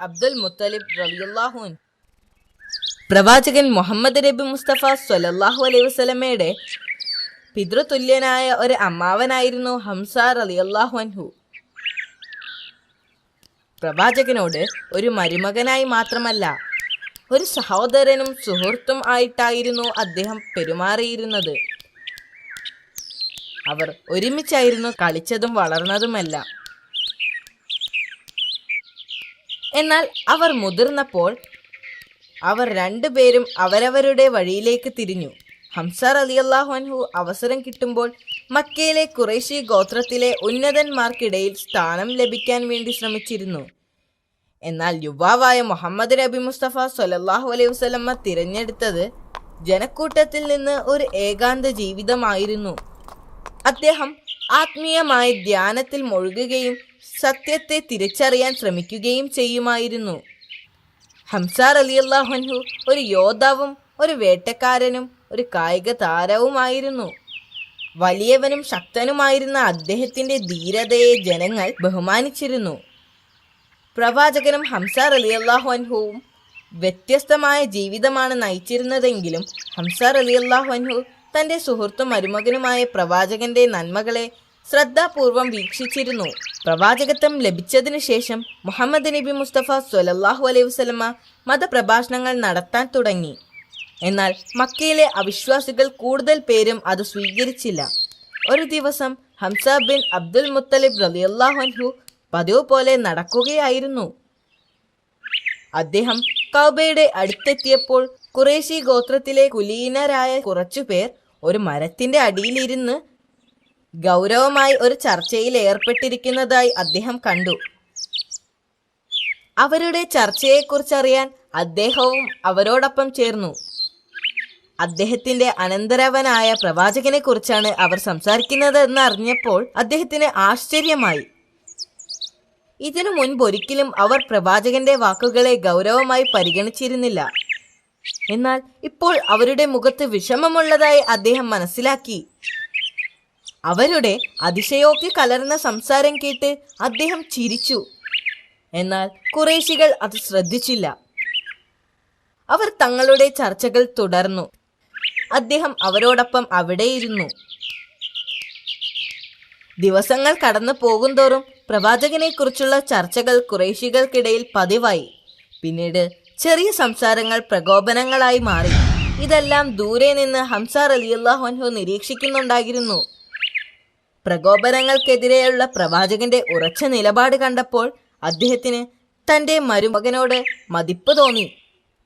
അബ്ദുൽ മുത്തലിബ് റളിയല്ലാഹു അൻഹു. പ്രവാചകൻ മുഹമ്മദ് നബി മുസ്തഫ സ്വല്ലല്ലാഹു അലൈഹി വസല്ലമയുടെ പിതൃതുല്യനായ ഒരു അമ്മാവനായിരുന്നു ഹംസ റളിയല്ലാഹു അൻഹു. പ്രവാചകനോട് ഒരു മരുമകനായി മാത്രമല്ല, ഒരു സഹോദരനും സുഹൃത്തും ആയിട്ടായിരുന്നു അദ്ദേഹം പെരുമാറിയിരുന്നത്. അവർ ഒരുമിച്ചായിരുന്നു കളിച്ചതും വളർന്നതുമെല്ലാം. എന്നാൽ അവർ മുതിർന്നപ്പോൾ അവർ രണ്ടുപേരും അവരവരുടെ വഴിയിലേക്ക് തിരിഞ്ഞു. ഹംസ റളിയല്ലാഹു അൻഹു അവസരം കിട്ടുമ്പോൾ മക്കയിലെ ഖുറൈശി ഗോത്രത്തിലെ ഉന്നതന്മാർക്കിടയിൽ സ്ഥാനം ലഭിക്കാൻ വേണ്ടി ശ്രമിച്ചിരുന്നു. എന്നാൽ യുവാവായ മുഹമ്മദ് നബി മുസ്തഫ സ്വല്ലല്ലാഹു അലൈഹി വസല്ലമ തിരഞ്ഞെടുത്തത് ജനക്കൂട്ടത്തിൽ നിന്ന് ഒരു ഏകാന്ത ജീവിതമായിരുന്നു. അദ്ദേഹം ആത്മീയമായ ധ്യാനത്തിൽ മുഴുകുകയും സത്യത്തെ തിരിച്ചറിയാൻ ശ്രമിക്കുകയും ചെയ്യുമായിരുന്നു. ഹംസ റളിയല്ലാഹു അൻഹു ഒരു യോദ്ധാവും ഒരു വേട്ടക്കാരനും ഒരു കായിക താരവുമായിരുന്നു. വലിയവനും ശക്തനുമായിരുന്ന അദ്ദേഹത്തിന്റെ ധീരതയെ ജനങ്ങൾ ബഹുമാനിച്ചിരുന്നു. പ്രവാചകനും ഹംസ റളിയല്ലാഹു അൻഹുവും വ്യത്യസ്തമായ ജീവിതമാണ് നയിച്ചിരുന്നതെങ്കിലും ഹംസ റളിയല്ലാഹു അൻഹു തന്റെ സുഹൃത്തും മരുമകനുമായ പ്രവാചകന്റെ നന്മകളെ ശ്രദ്ധാപൂർവം വീക്ഷിച്ചിരുന്നു. പ്രവാചകത്വം ലഭിച്ചതിനു ശേഷം മുഹമ്മദ് നബി മുസ്തഫ സ്വല്ലല്ലാഹു അലൈഹി വസല്ലമ മതപ്രഭാഷണങ്ങൾ നടത്താൻ തുടങ്ങി. എന്നാൽ മക്കയിലെ അവിശ്വാസികൾ കൂടുതൽ പേരും അത് സ്വീകരിച്ചില്ല. ഒരു ദിവസം ഹംസ ബിൻ അബ്ദുൽ മുത്തലിബ് റളിയല്ലാഹു അൻഹു പതിവ് പോലെ നടക്കുകയായിരുന്നു. അദ്ദേഹം കഅബയുടെ അടുത്തെത്തിയപ്പോൾ ഖുറൈശി ഗോത്രത്തിലെ കുലീനരായ കുറച്ചുപേർ ഒരു മരത്തിന്റെ അടിയിലിരുന്ന് ഗൗരവമായി ഒരു ചർച്ചയിൽ ഏർപ്പെട്ടിരിക്കുന്നതായി അദ്ദേഹം കണ്ടു. അവരുടെ ചർച്ചയെക്കുറിച്ചറിയാൻ അദ്ദേഹവും അവരോടൊപ്പം ചേർന്നു. അദ്ദേഹത്തിന്റെ അനന്തരവനായ പ്രവാചകനെ കുറിച്ചാണ് അവർ സംസാരിക്കുന്നത് എന്ന് അറിഞ്ഞപ്പോൾ അദ്ദേഹത്തിന് ആശ്ചര്യമായി. ഇതിനു മുൻപൊരിക്കലും അവർ പ്രവാചകന്റെ വാക്കുകളെ ഗൗരവമായി പരിഗണിച്ചിരുന്നില്ല. എന്നാൽ ഇപ്പോൾ അവരുടെ മുഖത്ത് വിഷമമുള്ളതായി അദ്ദേഹം മനസ്സിലാക്കി. അവരുടെ അതിശയോക്തി കലർന്ന സംസാരം കേട്ട് അദ്ദേഹം ചിരിച്ചു. എന്നാൽ ഖുറൈശികൾ അത് ശ്രദ്ധിച്ചില്ല. അവർ തങ്ങളുടെ ചർച്ചകൾ തുടർന്നു. അദ്ദേഹം അവരോടൊപ്പം അവിടെയിരുന്നു. ദിവസങ്ങൾ കടന്നു പോകുന്തോറും പ്രവാചകനെക്കുറിച്ചുള്ള ചർച്ചകൾ ഖുറൈശികൾക്കിടയിൽ പതിവായി. പിന്നീട് ചെറിയ സംസാരങ്ങൾ പ്രകോപനങ്ങളായി മാറി. ഇതെല്ലാം ദൂരെ നിന്ന് ഹംസ റളിയല്ലാഹു അൻഹു നിരീക്ഷിക്കുന്നുണ്ടായിരുന്നു. പ്രകോപനങ്ങൾക്കെതിരെയുള്ള പ്രവാചകന്റെ ഉറച്ച നിലപാട് കണ്ടപ്പോൾ അദ്ദേഹത്തിന് തന്റെ മരുമകനോട് മതിപ്പ് തോന്നി.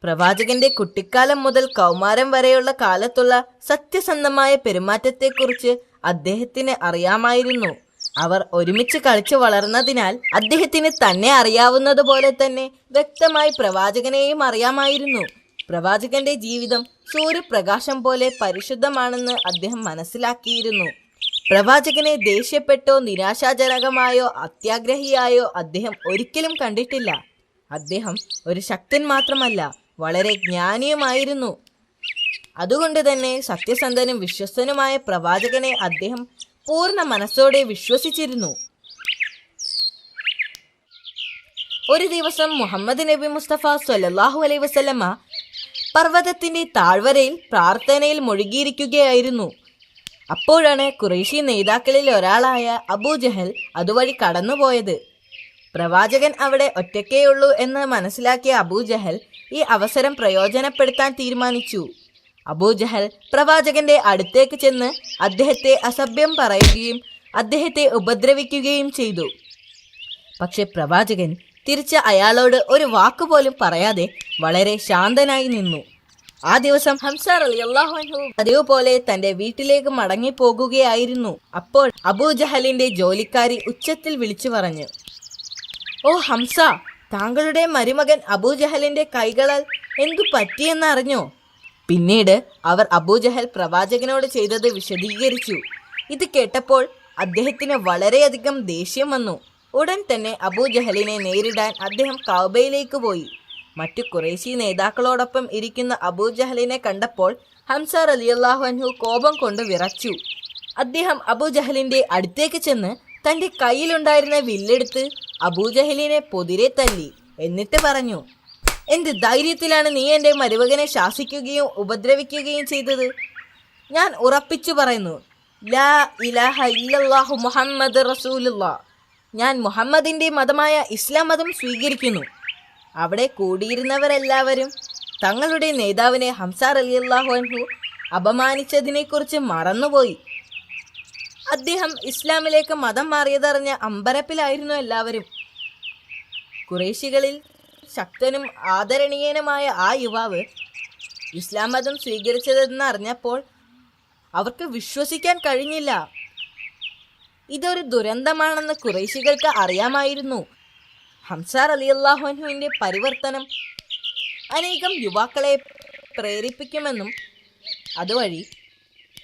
പ്രവാചകന്റെ കുട്ടിക്കാലം മുതൽ കൗമാരം വരെയുള്ള കാലത്തുള്ള സത്യസന്ധമായ പെരുമാറ്റത്തെക്കുറിച്ച് അദ്ദേഹത്തിന് അറിയാമായിരുന്നു. അവർ ഒരുമിച്ച് കളിച്ചു വളർന്നതിനാൽ അദ്ദേഹത്തിന് തന്നെ അറിയാവുന്നതുപോലെ തന്നെ വ്യക്തമായി പ്രവാചകനെയും അറിയാമായിരുന്നു. പ്രവാചകന്റെ ജീവിതം സൂര്യപ്രകാശം പോലെ പരിശുദ്ധമാണെന്ന് അദ്ദേഹം മനസ്സിലാക്കിയിരുന്നു. പ്രവാചകനെ ദേഷ്യപ്പെട്ടോ നിരാശാജനകമായോ അത്യാഗ്രഹിയായോ അദ്ദേഹം ഒരിക്കലും കണ്ടിട്ടില്ല. അദ്ദേഹം ഒരു ശക്തൻ മാത്രമല്ല, വളരെ ജ്ഞാനിയുമായിരുന്നു. അതുകൊണ്ട് തന്നെ സത്യസന്ധനും വിശ്വസ്തനുമായ പ്രവാചകനെ അദ്ദേഹം പൂർണ്ണ മനസ്സോടെ വിശ്വസിച്ചിരുന്നു. ഒരു ദിവസം മുഹമ്മദ് നബി മുസ്തഫ സ്വല്ലല്ലാഹു അലൈഹി വസല്ലമ പർവ്വതത്തിന്റെ താഴ്വരയിൽ പ്രാർത്ഥനയിൽ മുഴുകിയിരിക്കുകയായിരുന്നു. അപ്പോഴാണ് ഖുറൈശി നേതാക്കളിൽ ഒരാളായ അബൂജഹൽ അതുവഴി കടന്നുപോയത്. പ്രവാചകൻ അവിടെ ഒറ്റക്കേയുള്ളൂ എന്ന് മനസ്സിലാക്കിയ അബൂജഹൽ ഈ അവസരം പ്രയോജനപ്പെടുത്താൻ തീരുമാനിച്ചു. അബൂജഹൽ പ്രവാചകന്റെ അടുത്തേക്ക് ചെന്ന് അദ്ദേഹത്തെ അസഭ്യം പറയുകയും അദ്ദേഹത്തെ ഉപദ്രവിക്കുകയും ചെയ്തു. പക്ഷെ പ്രവാചകൻ തിരിച്ച് അയാളോട് ഒരു വാക്കുപോലും പറയാതെ വളരെ ശാന്തനായി നിന്നു. ആ ദിവസം ഹംസ റളിയല്ലാഹു അൻഹു പതിവ് പോലെ തന്റെ വീട്ടിലേക്ക് മടങ്ങി പോകുകയായിരുന്നു. അപ്പോൾ അബൂജഹലിന്റെ ജോലിക്കാരി ഉച്ചത്തിൽ വിളിച്ചു പറഞ്ഞു, "ഓ ഹംസ, താങ്കളുടെ മരുമകൻ അബൂജഹലിന്റെ കൈകളാൽ എന്തു പറ്റിയെന്ന് അറിഞ്ഞോ?" പിന്നീട് അവർ അബൂജഹൽ പ്രവാചകനോട് ചെയ്തത് വിശദീകരിച്ചു. ഇത് കേട്ടപ്പോൾ അദ്ദേഹത്തിന് വളരെയധികം ദേഷ്യം വന്നു. ഉടൻ തന്നെ അബൂജഹലിനെ നേരിടാൻ അദ്ദേഹം കഅബയിലേക്ക് പോയി. മറ്റു ഖുറൈശി നേതാക്കളോടൊപ്പം ഇരിക്കുന്ന അബൂജഹലിനെ കണ്ടപ്പോൾ ഹംസ റളിയല്ലാഹു അൻഹു കോപം കൊണ്ട് വിറച്ചു. അദ്ദേഹം അബൂജഹലിന്റെ അടുത്തേക്ക് ചെന്ന് തന്റെ കയ്യിലുണ്ടായിരുന്ന വില്ലെടുത്ത് അബൂജഹലിനെ പൊതിരെ തല്ലി. എന്നിട്ട് പറഞ്ഞു, എന്ത് ധൈര്യത്തിലാണ് നീ എൻ്റെ മരുമകനെ ശാസിക്കുകയും ഉപദ്രവിക്കുകയും ചെയ്തത്? ഞാൻ ഉറപ്പിച്ചു പറയുന്നു, ലാ ഇലാഹ ഇല്ലല്ലാഹു മുഹമ്മദ് റസൂലുള്ളാഹ്, ഞാൻ മുഹമ്മദിൻ്റെ മതമായ ഇസ്ലാം മതം സ്വീകരിക്കുന്നു. അവിടെ കൂടിയിരുന്നവരെല്ലാവരും തങ്ങളുടെ നേതാവിനെ ഹംസ റളിയല്ലാഹു അൻഹു അപമാനിച്ചതിനെക്കുറിച്ച് മറന്നുപോയി. അദ്ദേഹം ഇസ്ലാമിലേക്ക് മതം മാറിയതറിഞ്ഞ അമ്പരപ്പിലായിരുന്നു എല്ലാവരും. ഖുറൈശികളിൽ ശക്തനും ആദരണീയനുമായ ആ യുവാവ് ഇസ്ലാം മതം സ്വീകരിച്ചതെന്ന് അറിഞ്ഞപ്പോൾ അവർക്ക് വിശ്വസിക്കാൻ കഴിഞ്ഞില്ല. ഇതൊരു ദുരന്തമാണെന്ന് ഖുറൈശികൾക്ക് അറിയാമായിരുന്നു. ഹംസ റളിയല്ലാഹു അൻഹുവിൻ്റെ പരിവർത്തനം അനേകം യുവാക്കളെ പ്രേരിപ്പിക്കുമെന്നും അതുവഴി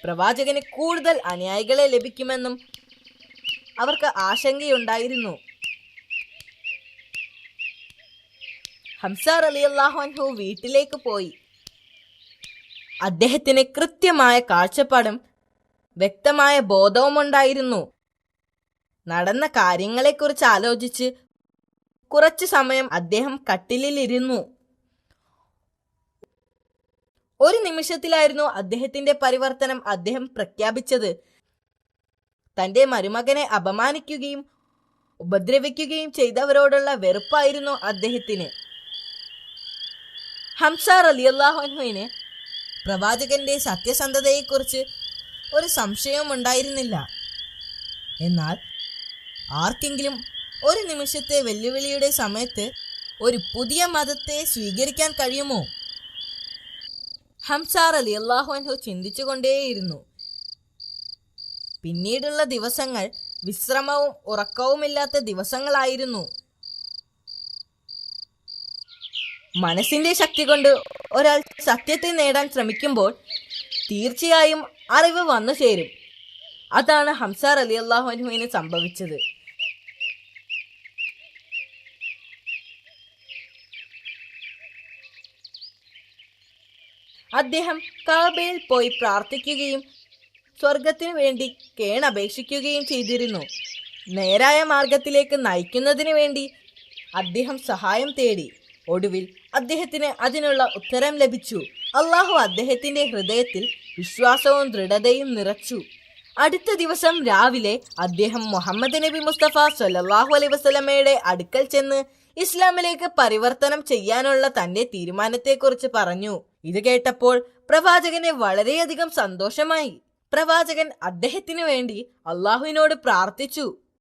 പ്രവാചകന് കൂടുതൽ അനുയായികളെ ലഭിക്കുമെന്നും അവർക്ക് ആശങ്കയുണ്ടായിരുന്നു. ഹംസ റളിയല്ലാഹു അൻഹു വീട്ടിലേക്ക് പോയി. അദ്ദേഹത്തിന് കൃത്യമായ കാഴ്ചപ്പാടും വ്യക്തമായ ബോധവുമുണ്ടായിരുന്നു. നടന്ന കാര്യങ്ങളെക്കുറിച്ച് ആലോചിച്ച് കുറച്ചു സമയം അദ്ദേഹം കട്ടിലിരുന്നു. ഒരു നിമിഷത്തിലായിരുന്നു അദ്ദേഹത്തിന്റെ പരിവർത്തനം അദ്ദേഹം പ്രഖ്യാപിച്ചത്. തന്റെ മരുമകനെ അപമാനിക്കുകയും ഉപദ്രവിക്കുകയും ചെയ്തവരോടുള്ള വെറുപ്പായിരുന്നു അദ്ദേഹത്തിന്. ഹംസ റളിയല്ലാഹു അൻഹുവിന് പ്രവാചകന്റെ സത്യസന്ധതയെക്കുറിച്ച് ഒരു സംശയവും ഉണ്ടായിരുന്നില്ല. എന്നാൽ ആർക്കെങ്കിലും ഒരു നിമിഷത്തെ വെല്ലുവിളിയുടെ സമയത്ത് ഒരു പുതിയ മതത്തെ സ്വീകരിക്കാൻ കഴിയുമോ? ഹംസ റളിയല്ലാഹു അൻഹു ചിന്തിച്ചുകൊണ്ടേയിരുന്നു. പിന്നീടുള്ള ദിവസങ്ങൾ വിശ്രമവും ഉറക്കവുമില്ലാത്ത ദിവസങ്ങളായിരുന്നു. മനസ്സിന്റെ ശക്തി കൊണ്ട് ഒരാൾ സത്യത്തെ നേടാൻ ശ്രമിക്കുമ്പോൾ തീർച്ചയായും അറിവ് വന്നു ചേരും. അതാണ് ഹംസ റളിയല്ലാഹു അൻഹുവിന് സംഭവിച്ചത്. അദ്ദേഹം കഅബയിൽ പോയി പ്രാർത്ഥിക്കുകയും സ്വർഗത്തിനു വേണ്ടി കേണപേക്ഷിക്കുകയും ചെയ്തിരുന്നു. നേരായ മാർഗത്തിലേക്ക് നയിക്കുന്നതിന് വേണ്ടി അദ്ദേഹം സഹായം തേടി. ഒടുവിൽ അദ്ദേഹത്തിന് അതിനുള്ള ഉത്തരം ലഭിച്ചു. അള്ളാഹു അദ്ദേഹത്തിന്റെ ഹൃദയത്തിൽ വിശ്വാസവും ദൃഢതയും നിറച്ചു. അടുത്ത ദിവസം രാവിലെ അദ്ദേഹം മുഹമ്മദ് നബി മുസ്തഫ സ്വല്ലല്ലാഹു അലൈഹി വസല്ലമയുടെ അടുക്കൽ ചെന്ന് ഇസ്ലാമിലേക്ക് പരിവർത്തനം ചെയ്യാനുള്ള തന്റെ തീരുമാനത്തെക്കുറിച്ച് പറഞ്ഞു. ഇത് കേട്ടപ്പോൾ പ്രവാചകന് വളരെയധികം സന്തോഷമായി. പ്രവാചകൻ അദ്ദേഹത്തിനു വേണ്ടി അള്ളാഹുവിനോട് പ്രാർത്ഥിച്ചു.